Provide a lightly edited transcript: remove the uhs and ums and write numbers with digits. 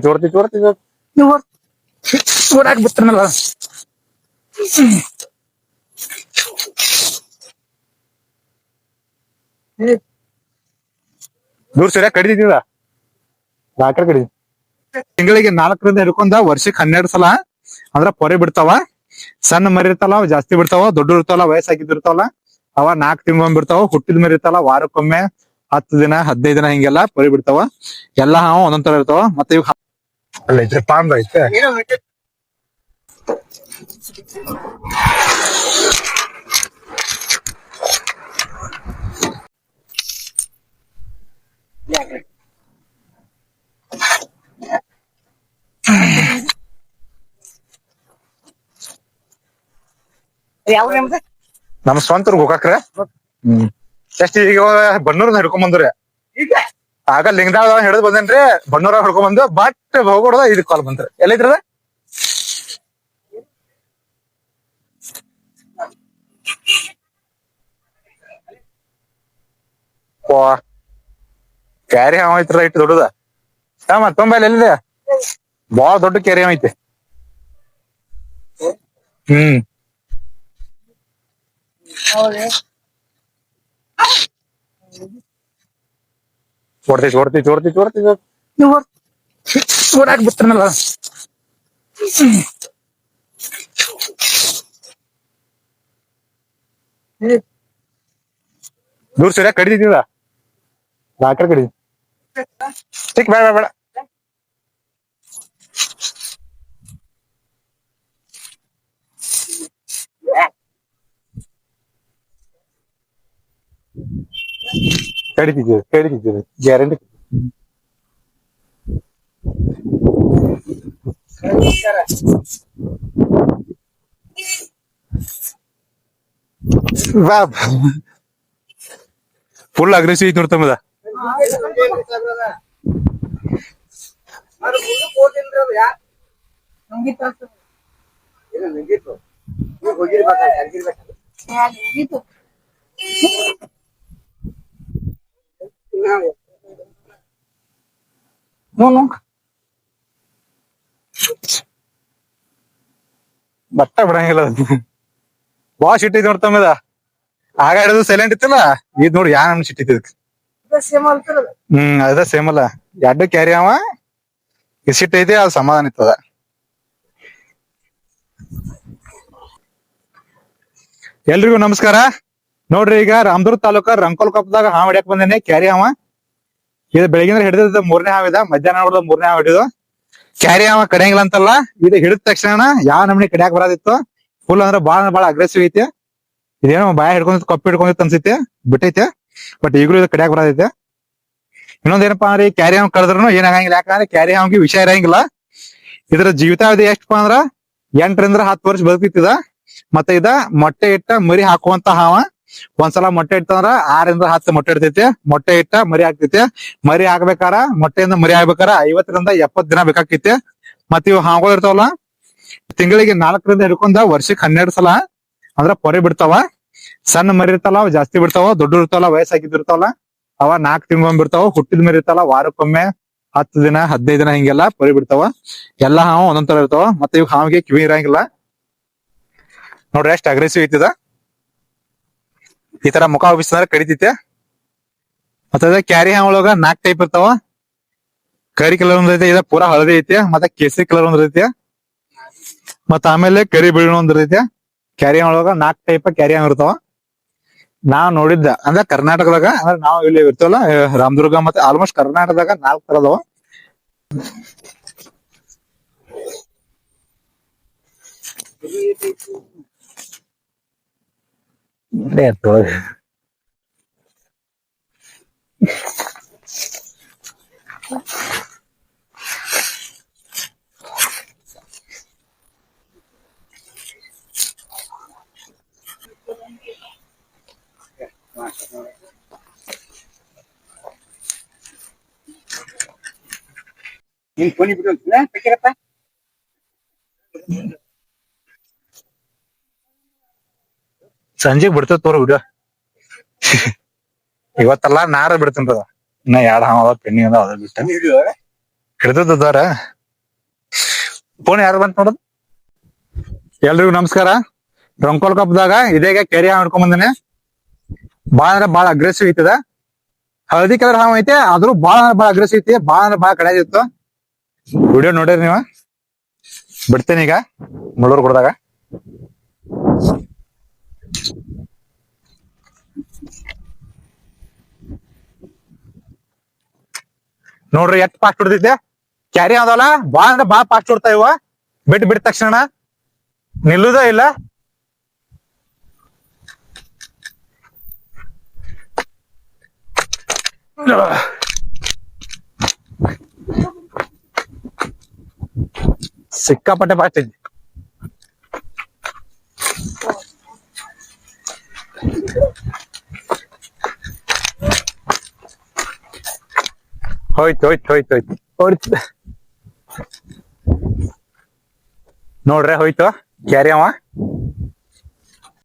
ಜೋಡ್ತಿ ಜೋಡ್ತಿ ನೀವು ಓಡಾಕ್ ಬಿಡ್ತಾರನಲ್ಲ. ದೂರ ಸರಿಯಾಗಿ ಕಡಿದಿದ್ದೀವ ಡಾಕ್ಟರ್ ಕಡಿ. ತಿಂಗಳಿಗೆ 4ರಿಂದ ಹಿಡ್ಕೊಂಡ ವರ್ಷಕ್ಕೆ 12 ಸಲ ಅಂದ್ರ ಪೊರೆ ಬಿಡ್ತಾವ. ಸಣ್ಣ ಮರಿ ಇರ್ತಾವ ಅವ್ ಜಾಸ್ತಿ ಬಿಡ್ತಾವ, ದೊಡ್ಡ ಇರ್ತಾವಲ್ಲ ವಯಸ್ಸಾಗಿದ್ದಿರ್ತಾವಲ್ಲ ಅವ 4 ತಿಂಗಳೊಮ್ಮೆ ಬಿಡ್ತಾವ. ಹುಟ್ಟಿದ ಮರಿ ಇರ್ತಾವಲ್ಲ ವಾರಕ್ಕೊಮ್ಮೆ 10 ದಿನ 15 ದಿನ ಹಿಂಗೆಲ್ಲ ಪೊರೆ ಬಿಡ್ತಾವ. ಎಲ್ಲಾ ಹಾವು ಒಂದೊಂದ್ ತರ ಇರ್ತಾವ. ಮತ್ತೆ ಇವ್ ಅಲ್ಲ ಐತ್ರಿ ಪಾಂಬ್ ಐತೆ. ನಮ್ ಸ್ವಂತ ಹೋಗಾಕ್ರ. ಎಷ್ಟ್ ಈಗ ಬನ್ನೂರ್ನ ಹಿಡ್ಕೊಂಡ್ ಬಂದ್ರಿ. ಆಗ ಲಿಂಗದಾಳ ಹಿಡಿದ್ ಬಂದೇನ್ರಿ, ಬನ್ನೂರ ಹಿಡ್ಕೊಂಡ್ ಬಂದು ಬಟ್ ಹೋಗ್ಬಿಡದ ಇದಕ್ ಕಾಲ್ ಬಂದ್ರಿ. ಎಲ್ಲೈತ್ರದ ಕ್ಯಾರಿ ಹಾವ ಐತ್ರಲ್ಲ ಇಟ್ಟು ದೊಡ್ಡದ. ಮತ್ತೊಂಬೈಲ್ ಎಲ್ಲಿದೆ ಬಾಳ ದೊಡ್ಡ ಕ್ಯಾರಿ ಹಾವ ಐತಿ. ಓಡ್ತೈತಿ ಓಡ್ತೈತಿ ಓಡ್ತೈತಿ ಓಡ್ತೈತಿ ನೀವು ಓಡಾಕ್ ಬಿಡ್ತಾರನಲ್ಲ. ದೂರ ಸರಿಯಾಗಿ ಕಡಿದಿದ್ದೀವ ಡಾಕ್ಟರ್ ಕಡಿ. ಬೇಡ ಬೇಡ ಬೇಡ. ಕಡಿತಿದ್ದೀವಿ ಕಡಿತಿದ್ದೀವಿ ಗ್ಯಾರಂಟಿ. ಫುಲ್ ಅಗ್ರೆಸಿವ್ ಐತಿ ನೋಡ್ತಮ್ಮದ. ಬಟ್ಟ ಬಿಡಂಗಿಲ್ಲ ಬಾಳ ಸಿಟ್ ಐತಿ ನೋಡ್ತಮ್ಮದ. ಆಗ ಹಿಡಿದು ಸೈಲೆಂಟ್ ಇತ್ತಲ್ಲ, ಇದ್ ನೋಡಿ ಯಾ ನಮ್ ಸಿಟ್ ಐತಿ. ಅದ ಸೇಮ್ ಅಲ್ಲ, ಎರಡು ಕ್ಯಾರಿ ಅವ ಸಿಟ್ ಐತಿ, ಅದು ಸಮಾಧಾನ ಇತ್ತದ. ಎಲ್ರಿಗೂ ನಮಸ್ಕಾರ. ನೋಡ್ರಿ, ಈಗ ರಾಮದುರ್ಗ ತಾಲೂಕ ರಂಕೋಲ್ ಕೊಪ್ಪದಾಗ ಹಾವ್ ಹಿಡಿಯಕ್ ಬಂದೇನೆ, ಕ್ಯಾರಿ ಹಾವ. ಇದು ಬೆಳಗಿನ ಹಿಡಿದ 3ನೇ ಹಾವಿದ, ಮಧ್ಯಾಹ್ನ ನೋಡಿದ 3ನೇ ಹಾವ್ ಹಿಡಿದು. ಕ್ಯಾರಿ ಹಾವ ಕಡಿಯಂಗಿಲ್ಲ ಅಂತಲ್ಲ, ಇದು ಹಿಡಿದ ತಕ್ಷಣ ಯಾವ ನಮ್ನಿ ಕಡಿಯಾಕ್ ಬರೋದಿತ್ತು. ಫುಲ್ ಅಂದ್ರ ಬಾಳ ಅಗ್ರೆಸಿವ್ ಐತಿ. ಇದೇನೋ ಬಾಯ ಹಿಡ್ಕೊಂಡ್ ಕಪ್ಪು ಹಿಡ್ಕೊಂಡಿತ್ತು ಅನ್ಸೈತಿ, ಬಿಟ್ಟೈತೆ. ಬಟ್ ಈಗಲೂ ಇದು ಕಡಿಯಾಕ್ ಬರೋದೈತೆ. ಇನ್ನೊಂದೇನಪ್ಪಾ ಅಂದ್ರೆ ಕ್ಯಾರಿ ಹಾವ್ ಕಳೆದ್ರು ಏನಾಗಂಗಿಲ್ಲ. ಯಾಕಂದ್ರೆ ಕ್ಯಾರಿ ಹಾವ್ಗೆ ವಿಷ ಇರಂಗಿಲ್ಲ. ಇದ್ರ ಜೀವಿತಾವಧಿ ಎಷ್ಟಪ್ಪಾ ಅಂದ್ರ 8ರಿಂದ 10 ವರ್ಷ ಬದುಕಿತ್ತಿದ. ಮತ್ತೆ ಇದ ಮೊಟ್ಟೆ ಇಟ್ಟ ಮರಿ ಹಾಕುವಂತ ಹಾವ. ಒಂದ್ಸಲ ಮೊಟ್ಟೆ ಇಟ್ಟಂದ್ರ 6ರಿಂದ 10 ಮೊಟ್ಟೆ ಇಡ್ತೈತಿ. ಮೊಟ್ಟೆ ಇಟ್ಟ ಮರಿ ಹಾಕ್ತೈತಿ. ಮರಿ ಹಾಕ್ಬೇಕಾರ, ಮೊಟ್ಟೆಯಿಂದ ಮರಿ ಹಾಕ್ಬೇಕಾರ 50ರಿಂದ 70 ದಿನ ಬೇಕಾಕೈತಿ. ಮತ್ ಇವ್ ಹಾವುಗಳು ಇರ್ತಾವಲ್ಲ, ತಿಂಗಳಿಗೆ 4ರಿಂದ ಹಿಡ್ಕೊಂಡ ವರ್ಷಕ್ಕೆ 12 ಸಲ ಅಂದ್ರ ಪೊರೆ ಬಿಡ್ತಾವ. ಸಣ್ಣ ಮರಿ ಇರ್ತಾವಲ್ಲ ಅವ್ ಜಾಸ್ತಿ ಬಿಡ್ತಾವ, ದೊಡ್ಡ ಇರ್ತಾವಲ್ಲ ವಯಸ್ಸಾಗಿದ್ದಿರ್ತಾವಲ್ಲ ಅವ 4 ತಿಂಗಳೊಮ್ಮೆ ಬಿಡ್ತಾವ. ಹುಟ್ಟಿದ ಮರಿ ಇರ್ತಾವಲ್ಲ ವಾರಕ್ಕೊಮ್ಮೆ 10 ದಿನ 15 ದಿನ ಹಿಂಗೆಲ್ಲಾ ಪೊರೆ ಬಿಡ್ತಾವ. ಎಲ್ಲಾ ಹಾವು ಒಂದೊಂದ್ ತರ ಇರ್ತಾವ. ಮತ್ತೆ ಇವ್ ಹಾವಿಗೆ ಕಿವಿ ಇರಂಗಿಲ್ಲ. ನೋಡ್ರಿ ಎಷ್ಟ್ ಅಗ್ರೆಸಿವ್ ಐತಿದ. ಈ ತರ ಮುಖ ಉಬ್ಬಿಸಿದ್ರೆ ಕಡಿತೈತೆ. ಮತ್ತೆ ಕ್ಯಾರಿ ಹಾವ್ ಒಳಗ 4 ಟೈಪ್ ಇರ್ತಾವ. ಕರಿ ಕಲರ್ ಒಂದ್ ಐತೆ, ಇದ ಪೂರಾ ಹಳದಿ ಐತಿ. ಮತ್ತೆ ಕೇಸರಿ ಕಲರ್ ಒಂದ್ ಐತಿ. ಮತ್ತ ಆಮೇಲೆ ಕರಿ ಬಿಳಿ ಒಂದ್ ಐತಿ. ಕ್ಯಾರಿ ಹಾವ್ ಒಳಗ 4 ಟೈಪ್ ಕ್ಯಾರಿ ಹಾವ್ ಇರ್ತಾವ. ನಾವ್ ನೋಡಿದ್ದ ಅಂದ್ರ ಕರ್ನಾಟಕದಾಗ, ಅಂದ್ರೆ ನಾವ್ ಇಲ್ಲಿ ಇರ್ತೇವಲ್ಲ ರಾಮದುರ್ಗ, ಮತ್ತೆ ಆಲ್ಮೋಸ್ಟ್ ಕರ್ನಾಟಕದಾಗ 4 ತರ ಅದಾವ. ಸಂಜೆಗ್ ಬಿಡ್ತದ ತೋರ ಹುಡುಗ. ಇವತ್ತಲ್ಲ ನಾರ ಬಿಡ್ತಂತದ. ಇನ್ನ 2 ಹಾವ ಅದಾವ, ಪೆಂಡಿಂಗ್ ಅದಾವ, ಅದ ಬಿಟ್ಟ ಹಿಡ್ದದಾರ ಫೋನ್ ಯಾರು ಬಂತ ನೋಡದ್. ಎಲ್ರಿಗೂ ನಮಸ್ಕಾರ. ರಂಕೋಲ್ ಕಪ್ದಾಗ ಇದೇಗ ಕೆರಿ ಹಾವು ಹಿಡ್ಕೊಂಡ್ ಬಂದೇನೆ. ಬಾಳ ಅಂದ್ರೆ ಬಾಳ ಅಗ್ರೆಸಿವ್ ಐತದ. ಹಳದಿ ಕಲರ್ ಹಾವು ಐತೆ, ಆದ್ರೂ ಬಾಳ ಅಂದ್ರೆ ಬಾಳ ಅಗ್ರೆಸಿವ್ ಐತಿ. ಬಾಳ ಅಂದ್ರೆ ಬಾಳ ಕಡೆ ಇತ್ತು. ವಿಡಿಯೋ ನೋಡಿರಿ ನೀವ. ಬಿಡ್ತೇನೆ ಈಗ ಮುಳ್ಳೂರ್ ಕೊಡ್ದಾಗ. ನೋಡ್ರಿ ಎಷ್ಟ್ ಫಾಸ್ಟ್ ಹೊಡ್ತೈತೆ. ಕ್ಯಾರಿ ಅದಲ್ಲ ಬಾಳ ಅಂದ್ರೆ ಬಾಳ ಫಾಸ್ಟ್ ಹೊಡ್ತಾ ಇವ. ಬಿಟ್ಟ ತಕ್ಷಣ ನಿಲ್ಲುದ ಇಲ್ಲ. ಸಿಕ್ಕಾಪಟ್ಟೆ ಫಾಸ್ಟ್ ಐತಿ. ಹೋಯ್ತು ನೋಡ್ರೆ ಹೋಯ್ತು ಕ್ಯಾರಿ ಅವ.